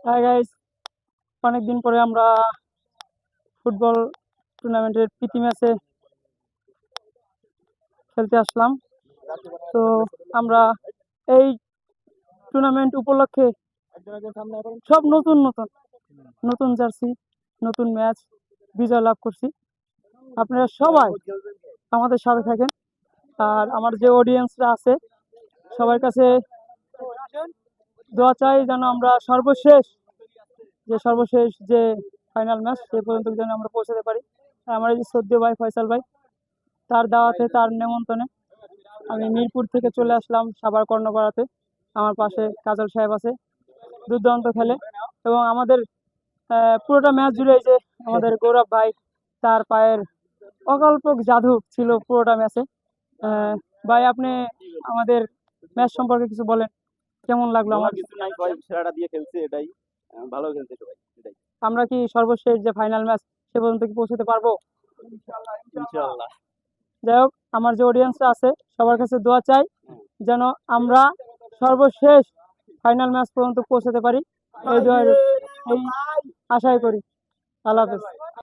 Hi guys, অনেকদিন পরে আমরা ফুটবল টুর্নামেন্টের প্রীতি ম্যাচে খেলতে আসলাম। তো আমরা এই টুর্নামেন্ট উপলক্ষে সব নতুন নতুন নতুন জার্সি, নতুন ম্যাচ বিজয় লাভ করছি। আপনারা সবাই আমাদের সাথে থাকেন। আর আমার যে অডিয়েন্সরা আছে সবার কাছে দোয়া চাই যেন আমরা সর্বশেষ যে ফাইনাল ম্যাচ সে পর্যন্ত যেন আমরা পৌঁছাতে পারি। আর আমার এই যে সদ্য ভাই ফয়সাল ভাই, তার দাওয়াতে, তার নেমন্তণে আমি মিরপুর থেকে চলে আসলাম সাভার কর্ণপাড়াতে। আমার পাশে কাজল সাহেব আছে, দুর্দান্ত খেলে। এবং আমাদের পুরোটা ম্যাচ জুড়ে এই যে আমাদের গৌরব ভাই, তার পায়ের অকল্পক জাদু ছিল পুরোটা ম্যাচে। ভাই, আপনি আমাদের ম্যাচ সম্পর্কে কিছু বলেন, কেমন লাগলো? আমার কিছু নাই, ভাই সেরাটা দিয়ে খেলছে, এটাই ভালো খেলছে সবাই, এটাই। আমরা কি সর্বশেষ যে ফাইনাল ম্যাচ সে পর্যন্ত কি পৌঁছতে পারবো? ইনশাআল্লাহ। যাই হোক, আমার যে অডিয়েন্সরা আছে সবার কাছে দোয়া চাই যেন আমরা সর্বশেষ ফাইনাল ম্যাচ পর্যন্ত পৌঁছাতে পারি। এই আশাই করি। আল্লাহ হাফেজ।